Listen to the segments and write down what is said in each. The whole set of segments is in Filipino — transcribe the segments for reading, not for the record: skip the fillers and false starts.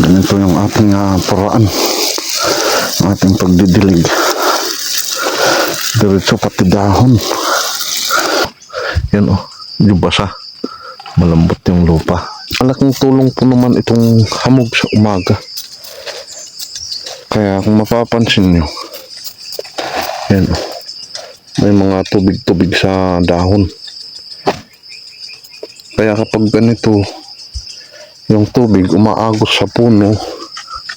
Ganito yung ating paraan, ating pagdidilig. Diretso pati dahon. Yan yung basa. Malambot yung lupa. Malaking tulong po naman itong hamog sa umaga. Kaya kung mapapansin nyo, yan may mga tubig-tubig sa dahon. Kaya kapag ganito yung tubig umaagos sa puno,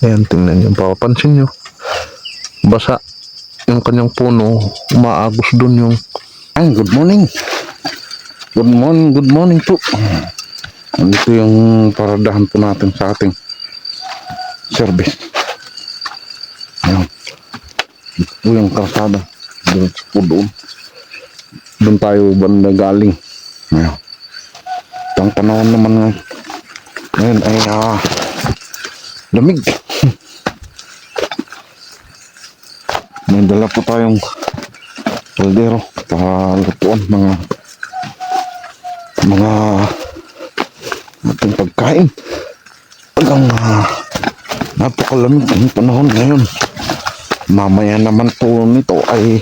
ayan, tingnan nyo, papapansin nyo, basa yung kanyang puno, umaagos dun yung good morning, good morning po. Ito yung paradahan po natin sa ating service. Ayan, ito po yung kalsada, diretso po doon tayo banda galing. Ayan, ang panahon naman ngayon ay lamig. May dala po tayong kaldero para lutuan mga ating pagkain. Talagang napakalamig ang panahon ngayon. Mamaya naman po nito ay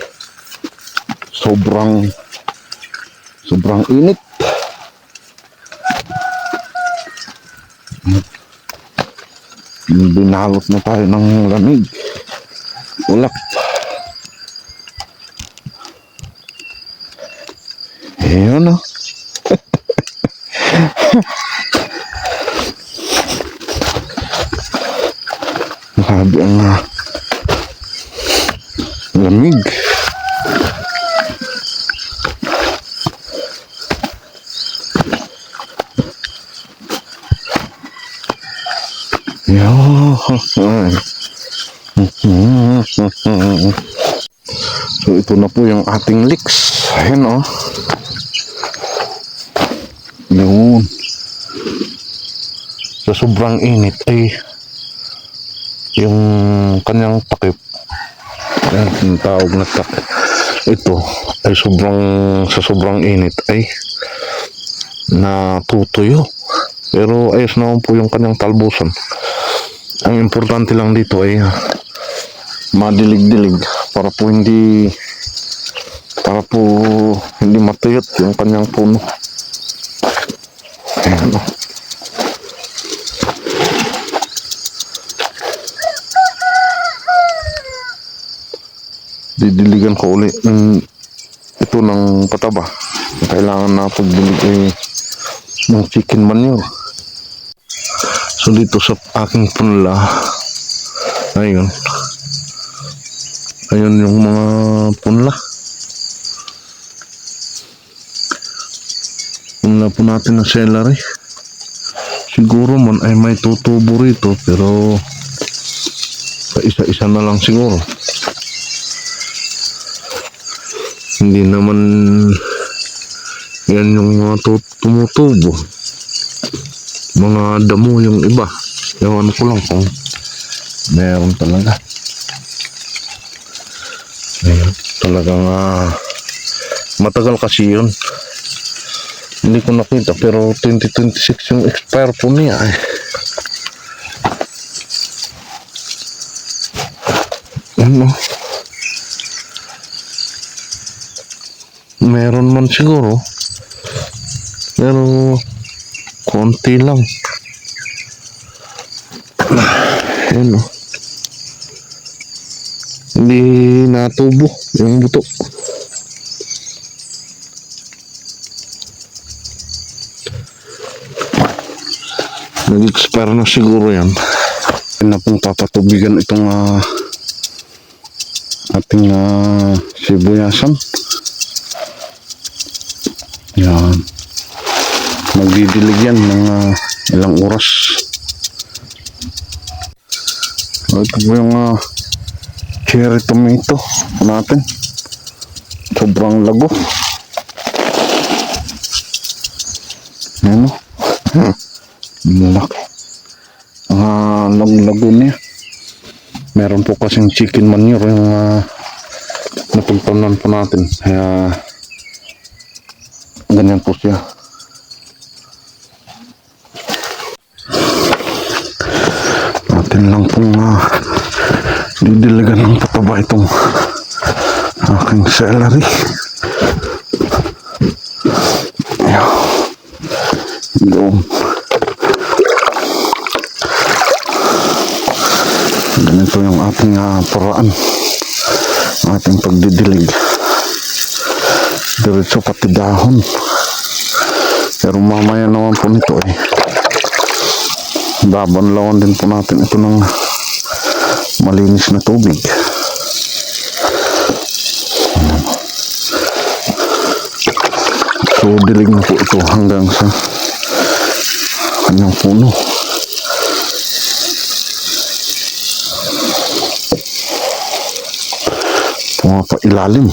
sobrang init. Binalot na tayo ng lamig. Ulap. Ayan Grabe ang lamig. So ito na po yung ating leeks. Ayan yun. Sa sobrang init ay yung kanyang takip, yung tawag na takip, ito ay sa sobrang init ay natutuyo. Pero ayos naman po yung kanyang talbusan. Ang importante lang dito ay madilig-dilig para po hindi matuyot yung kanyang puno. Ayan didiligan ko uli ito ng pataba. Kailangan na pagdilig ng chicken manure. So dito sa aking punla, ayun yung mga punla po natin na celery. Siguro man ay may tutubo rito, pero sa isa-isa na lang siguro. Hindi naman yan yung mga tumutubo. Mga damo yung iba. Ewan ko lang kung meron talaga. Ayan, talagang matagal kasi yun. Hindi ko nakita, pero 2026 yung expire po niya meron man siguro, pero konti lang. Hindi natubo yung buto. Nag-expire na siguro yan. Na pong papatubigan itong ating sibuyasan. Yan. Magdidilig yan ng ilang oras. Ito po yung cherry tomato natin. Sobrang lago. Ayan malaki. Lago niya. Meron po kasing chicken manure yung napagtanan po natin. Kaya ganyan po siya. Atin lang pong didiligan ng pataba itong aking celery. Ayan. Yun. Ganito yung ating paraan, ating pagdidilig. Diretso pati dahon. Pero mamaya naman po nito babanlawan din po natin ito ng malinis na tubig. So dilig na po ito hanggang sa kanyang puno. Pumapailalim.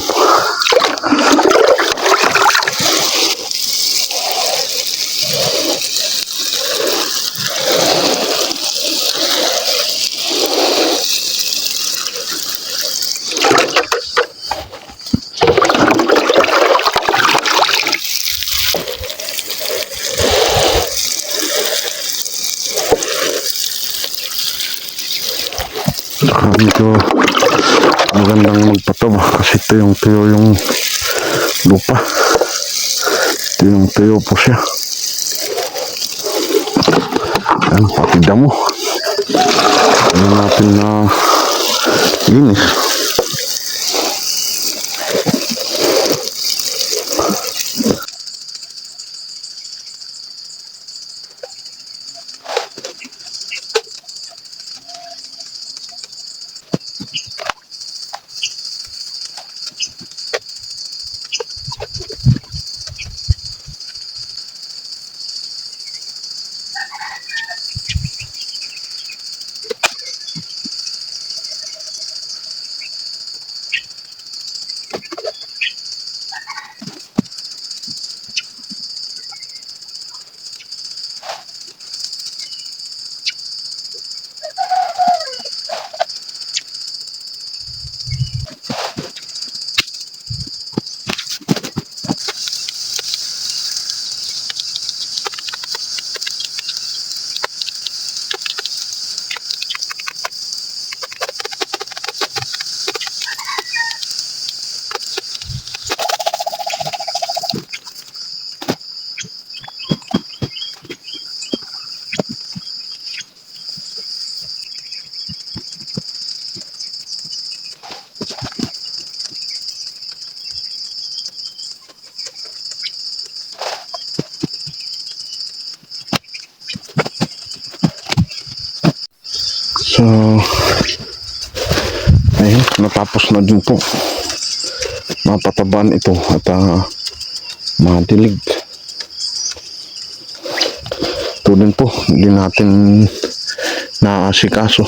Saka medyo magandang magpataba kasi tuyo yung lupa. Tuyo po siya. Ayan, pati damo. Ano natin na linis. So, ayun, natapos na din po. Mapataban ito at madilig. Ito din po, hindi natin naasikaso.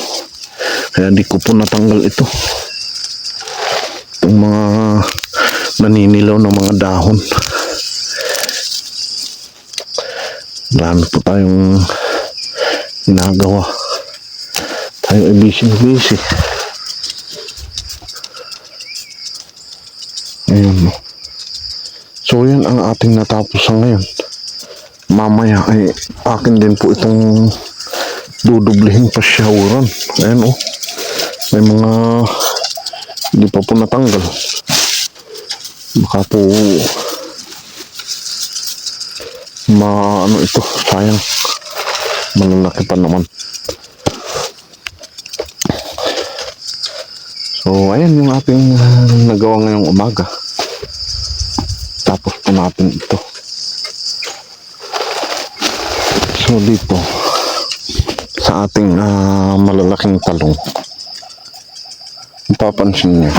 Kaya di ko po natanggal ito. Itong mga naninilaw ng mga dahon. Marami po tayong ginagawa. Tayo ay busy. Ayun. So yan ang ating natapos sa ngayon. Mamaya ay akin din po itong dudublihin pa showeran. Ayan may mga hindi pa po natanggal. Baka po ito, sayang. Malalaki pa naman. So, ayan yung ating nagawa ngayong umaga. Tapos po natin ito. So, dito, sa ating malalaking talong, papansin niyo,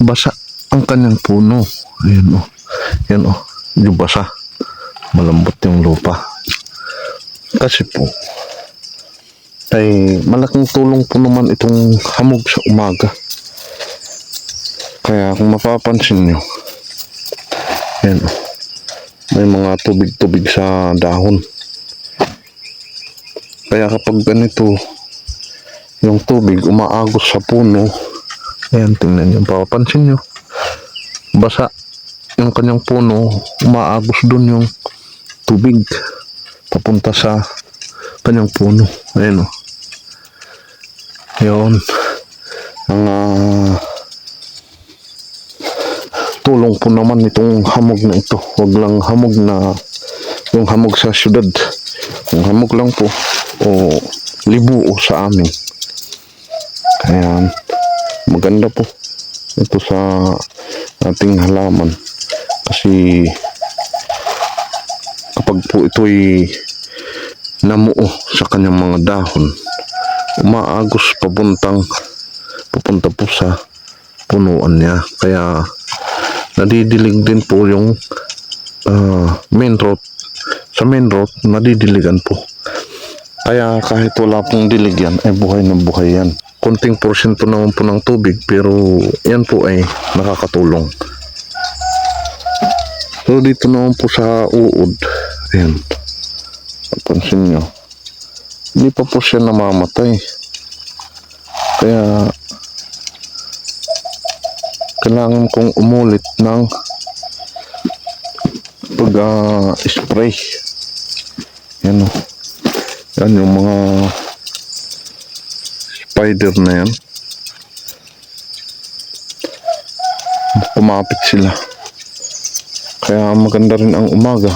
basa ang kanyang puno. Ayan yan yung basa. Malambot yung lupa. Kasi po, ay malaking tulong po naman itong hamog sa umaga. Kaya kung mapapansin nyo, yan, may mga tubig-tubig sa dahon. Kaya kapag ganito yung tubig umaagos sa puno, ayan, tingnan nyo, papansin nyo, basa yung kanyang puno, umaagos dun yung tubig papunta sa kanyang puno. Ayan Yun. Ang tulong po naman itong hamog na ito. Huwag lang hamog na yung hamog sa syudad. Yung hamog lang po o libuo sa amin. Kaya maganda po ito sa ating halaman. Kasi kapag po ito'y namuo sa kanyang mga dahon, umaagos papunta po sa punuan niya. Kaya nadidilig din po yung main road. Sa main road, nadidiligan po. Kaya kahit wala pong dilig yan, ay buhay ng buhay yan. Konting porsyento naman po ng tubig, pero yan po ay nakakatulong. So dito naman po sa uod, ayan, napansin nyo, hindi pa po siya namamatay. Kaya kailangan kong umulit ng pag-spray. Yan o. Yan yung mga spider na yan. Kumapit sila. Kaya maganda rin ang umaga.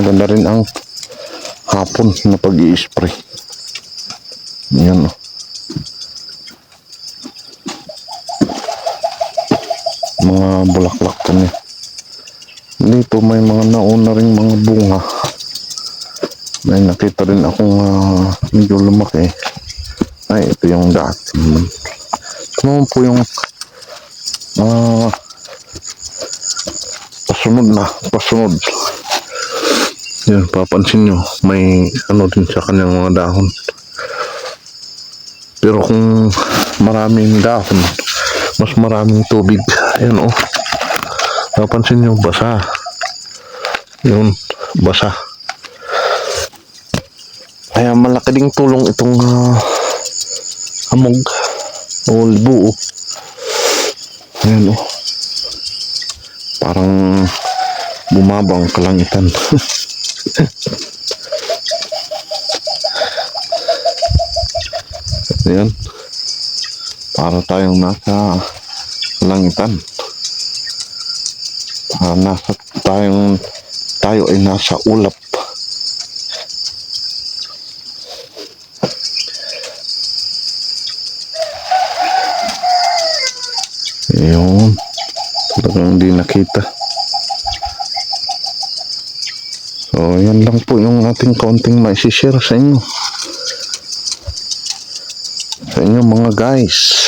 Maganda rin ang hapon na pag-i-spray. Yan o. Mga bulaklak po niya. Dito may mga nauna ring mga bunga. May nakita rin akong medyo lumaki. Ay, ito yung dati. Ito naman po yung pasunod. Yan, papansin nyo, may ano din sa kanyang mga dahon. Pero kung maraming dahon, mas maraming tubig. Ayan o. Napansin nyo, basa. Yun, basa. Kaya malaki ding tulong itong hamog o libuo. Ayan o. Parang bumabang kalangitan. Ayan. Para tayong nasa kalangitan. Tayo ay nasa ulap. Ayun, talagang hindi nakita. So yan lang po yung ating kaunting maisishare sa inyo, mga guys.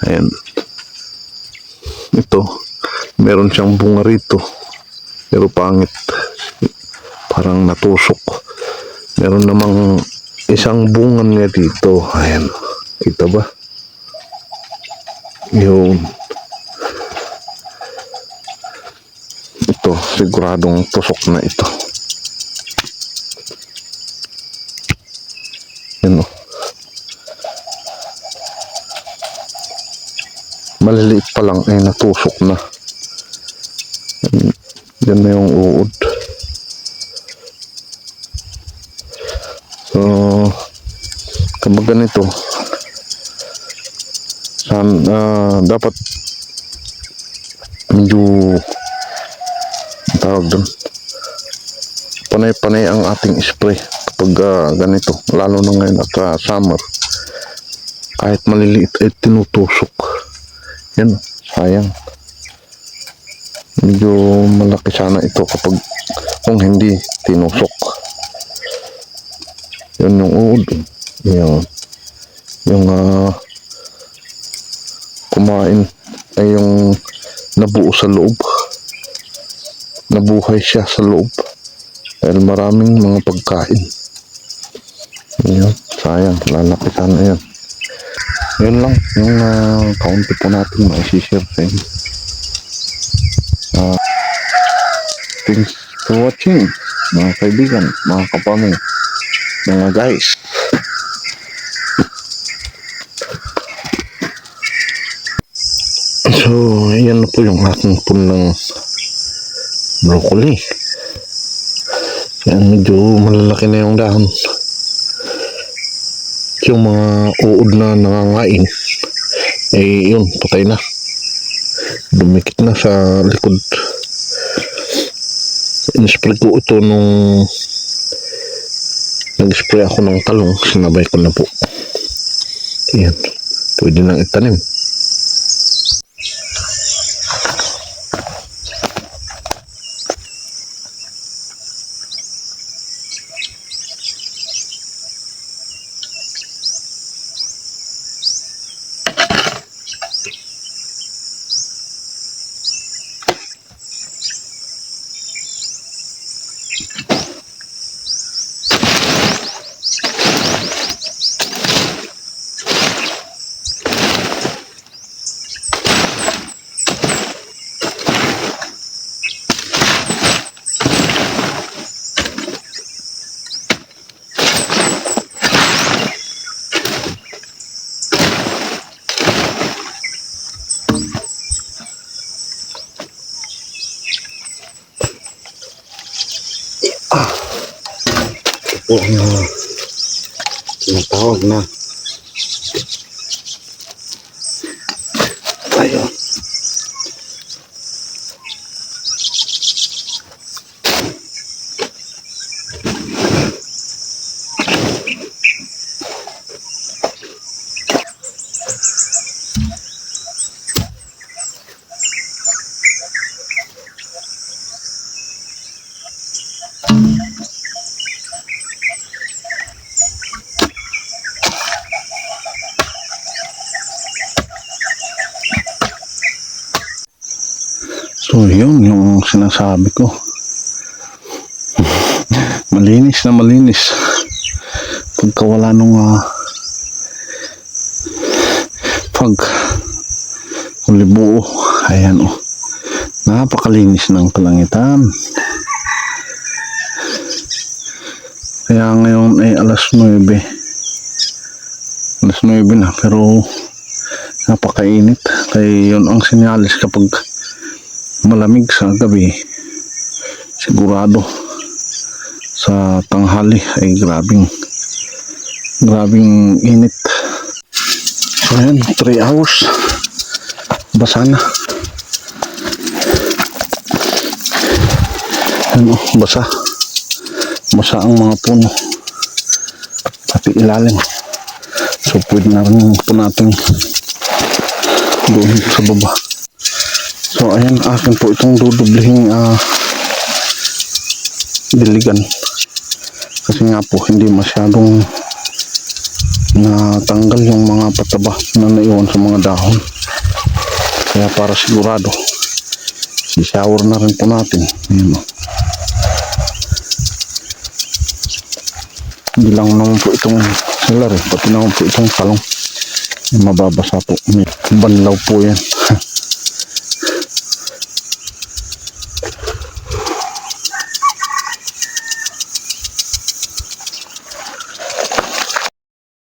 Ayan, ito meron siyang bunga rito, pero pangit, parang natusok. Meron namang isang bunga niya dito. Ayan, kita ba? Yun. Ito, siguradong tusok na ito. Yan o. Maliliit pa lang ay natusok na. Yan na yung uod. So, kapag ganito, dapat medyo tawag doon, panay-panay ang ating spray kapag ganito, lalo na ngayon at summer. Kahit maliliit ay tinutusok. Yan, sayang. Medyo malaki sana ito kapag kung hindi tinusok. Yan yung uod. Yan. Yung kumain ay yung nabuo sa loob. Nabuhay siya sa loob dahil maraming mga pagkain. Yan, sayang, lalaki sana yan. Yan lang yung kaunti po natin maisishare sa inyo. Thanks for watching, mga kaibigan, mga kapamilya, mga guys. So, yan na po yung aking punlang broccoli. Yan, medyo malalaki na yung dahon. yung mga uod na nangangain, eh yun, patay na. Dumikit na sa likod. In-spray ko ito nung nag-spray ako ng talong, sinabay ko na po. Yan, pwede nang itanim. Ito ang tinatawag na ayun. So yun yung sinasabi ko. Malinis na malinis. Pagka wala nung pag huli buo. Ayan oh. Napakalinis ng kalangitan. Kaya ngayon ay alas 9. Alas 9 na pero napakainit. Kaya yun ang sinyalis kapag malamig sa gabi, sigurado sa tanghali ay grabing init. So ayan, 3 hours basa na. Ano, basa ang mga puno pati ilalim. So pwede na rin po natin doon sa baba. So ayan, akin po itong dudublihing diligan kasi nga po hindi masyadong natanggal yung mga pataba na naiwan sa mga dahon, kaya para sigurado i-shower na rin po natin. Ayan. Hindi lang naman po itong salari, pati naman po itong talong mababasa po, may banlaw po yan.